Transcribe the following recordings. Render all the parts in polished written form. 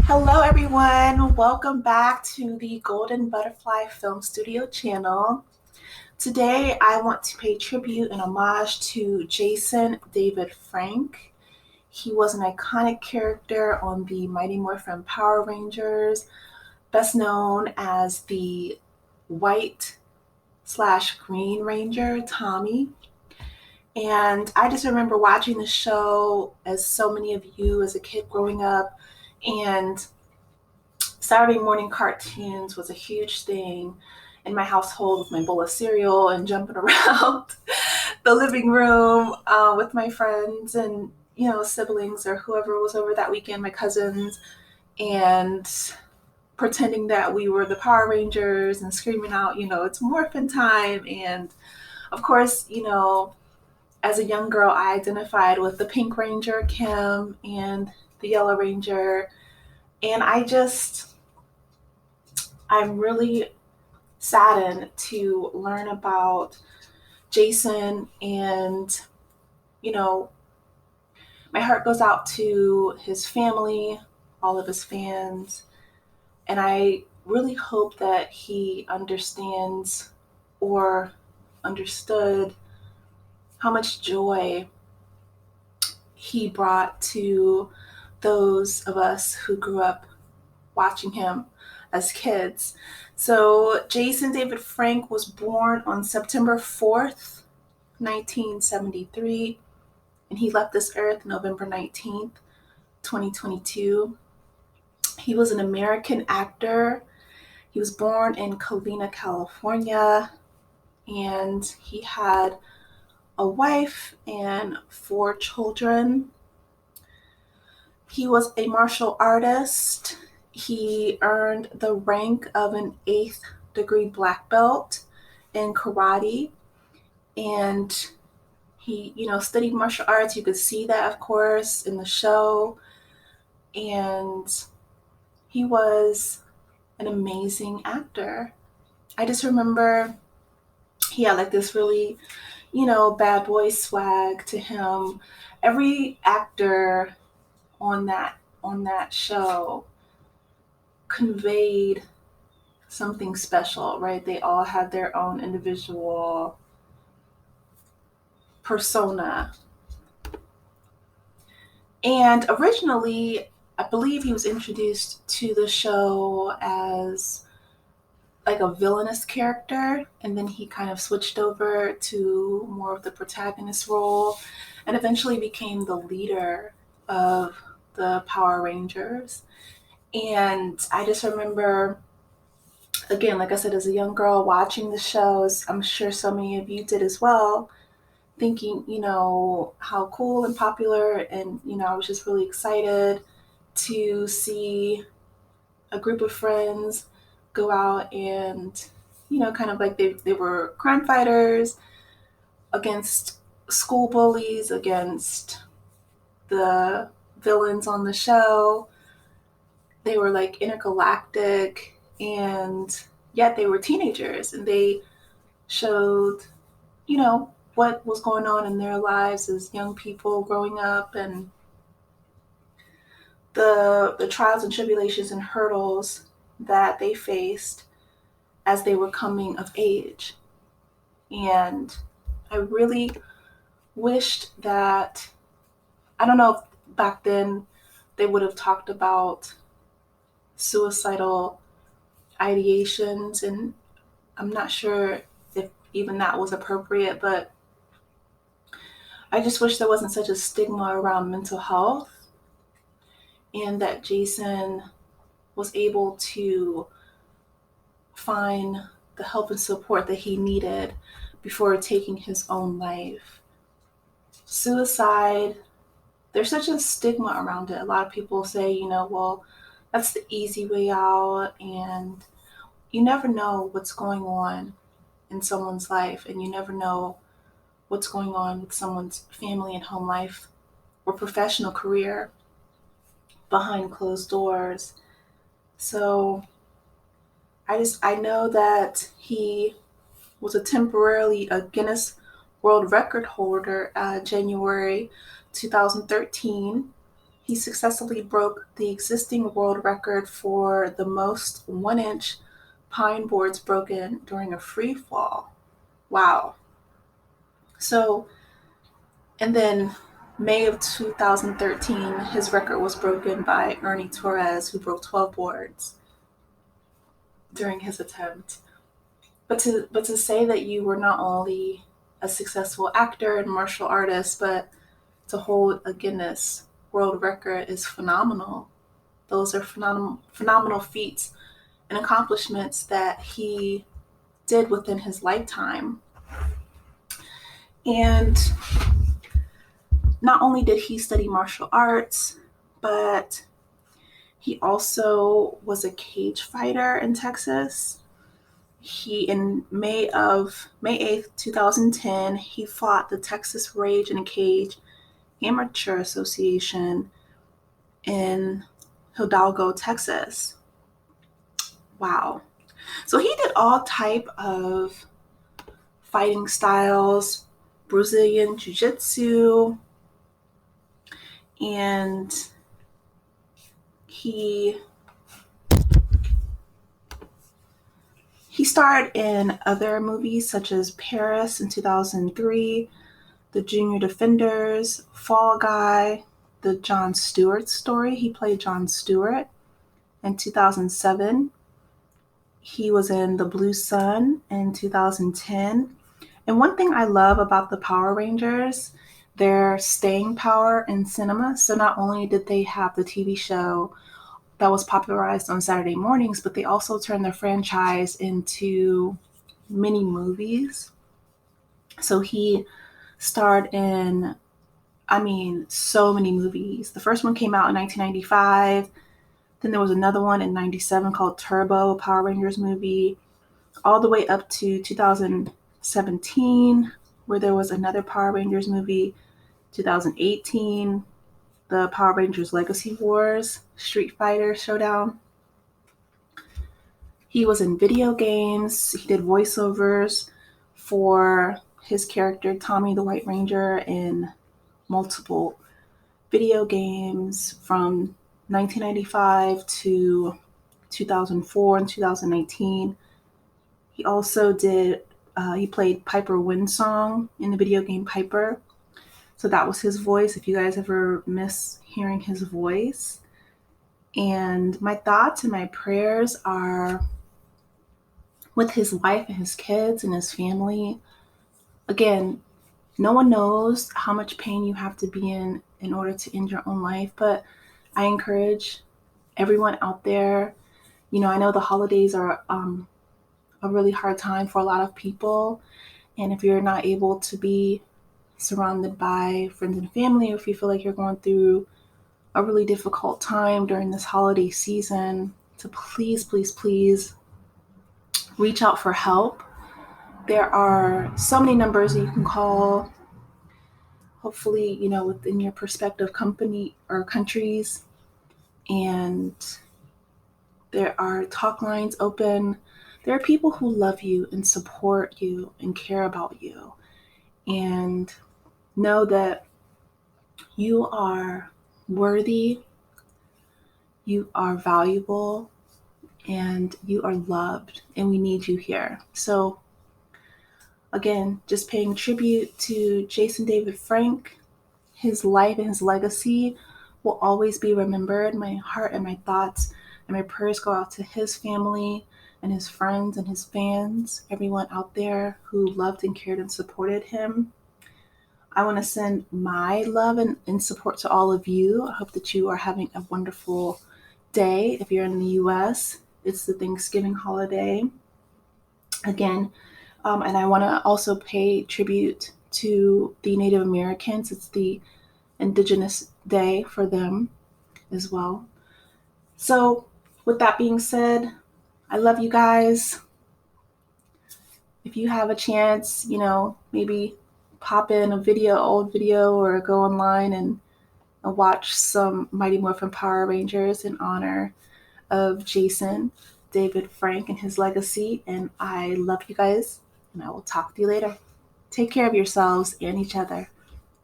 Hello, everyone. Welcome back to the Golden Butterfly Film Studio channel. Today, I want to pay tribute and homage to Jason David Frank. He was an iconic character on the Mighty Morphin Power Rangers, best known as the white slash green ranger, Tommy. And I just remember watching the show as so many of you as a kid growing up, and Saturday morning cartoons was a huge thing in my household with my bowl of cereal and jumping around the living room with my friends and siblings or whoever was over that weekend, my cousins, and pretending that we were the Power Rangers and screaming out, it's morphin time. And of course, as a young girl, I identified with the Pink Ranger, Kim, and the Yellow Ranger. And I'm really saddened to learn about Jason, and you know my heart goes out to his family, all of his fans, and I really hope that he understands or understood how much joy he brought to those of us who grew up watching him as kids. So, Jason David Frank was born on September 4th, 1973, and he left this earth November 19th, 2022. He was an American actor. He was born in Covina, California, and he had a wife and 4 children. He was a martial artist. He earned the rank of an 8th degree black belt in karate, and he, studied martial arts. You could see that, of course, in the show. And he was an amazing actor. I just remember he had like this really, bad boy swag to him. Every actor on that show conveyed something special, right? They all had their own individual persona. And originally, I believe he was introduced to the show as like a villainous character, and then he kind of switched over to more of the protagonist role and eventually became the leader of the Power Rangers. And I just remember, again, like I said, as a young girl watching the shows, I'm sure so many of you did as well, thinking, how cool and popular. And, I was just really excited to see a group of friends go out and, kind of like they were crime fighters against school bullies, against the villains on the show. They were like intergalactic, and yet they were teenagers, and they showed, what was going on in their lives as young people growing up, and the trials and tribulations and hurdles that they faced as they were coming of age. And I really wished that, I don't know if back then they would have talked about suicidal ideations, and I'm not sure if even that was appropriate, but I just wish there wasn't such a stigma around mental health, and that Jason was able to find the help and support that he needed before taking his own life. Suicide, there's such a stigma around it. A lot of people say, well, that's the easy way out, and you never know what's going on in someone's life, and you never know what's going on with someone's family and home life or professional career behind closed doors. So I know that he was temporarily a Guinness World Record holder January 2013, he successfully broke the existing world record for the most 1-inch pine boards broken during a free fall. Wow. So, and then May of 2013, his record was broken by Ernie Torres, who broke 12 boards during his attempt. But to say that you were not only a successful actor and martial artist, but to hold a Guinness World Record is phenomenal. Those are phenomenal feats and accomplishments that he did within his lifetime. And not only did he study martial arts, but he also was a cage fighter in Texas. He, in May 8th, 2010, he fought the Texas Rage in a Cage Amateur Association in Hidalgo, Texas. Wow. So he did all type of fighting styles, Brazilian Jiu-Jitsu, and he starred in other movies such as Paris in 2003, The Junior Defenders, Fall Guy, The Jon Stewart Story. He played Jon Stewart in 2007. He was in The Blue Sun in 2010. And one thing I love about the Power Rangers, their staying power in cinema. So not only did they have the TV show that was popularized on Saturday mornings, but they also turned their franchise into mini movies. So he starred in, so many movies. The first one came out in 1995. Then there was another one in 97 called Turbo, a Power Rangers movie, all the way up to 2017, where there was another Power Rangers movie, 2018, the Power Rangers Legacy Wars, Street Fighter Showdown. He was in video games. He did voiceovers for his character, Tommy the White Ranger, in multiple video games from 1995 to 2004 and 2019. He also he played Piper Windsong in the video game Piper. So that was his voice, if you guys ever miss hearing his voice. And my thoughts and my prayers are with his wife and his kids and his family. Again, no one knows how much pain you have to be in order to end your own life, but I encourage everyone out there. I know the holidays are a really hard time for a lot of people, and if you're not able to be surrounded by friends and family, or if you feel like you're going through a really difficult time during this holiday season, to please, please, please reach out for help. There are so many numbers that you can call. Hopefully, within your prospective company or countries. And there are talk lines open. There are people who love you and support you and care about you. And know that you are worthy, you are valuable, and you are loved, and we need you here. So again, just paying tribute to Jason David Frank. His life and his legacy will always be remembered. My heart and my thoughts and my prayers go out to his family and his friends and his fans, everyone out there who loved and cared and supported him. I want to send my love and support to all of you. I hope that you are having a wonderful day. If you're in the U.S., it's the Thanksgiving holiday. Again, and I want to also pay tribute to the Native Americans. It's the Indigenous Day for them as well. So with that being said, I love you guys. If you have a chance, maybe pop in old video, or go online and watch some Mighty Morphin Power Rangers in honor of Jason David Frank and his legacy. And I love you guys, and I will talk to you later. Take care of yourselves and each other.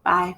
Bye.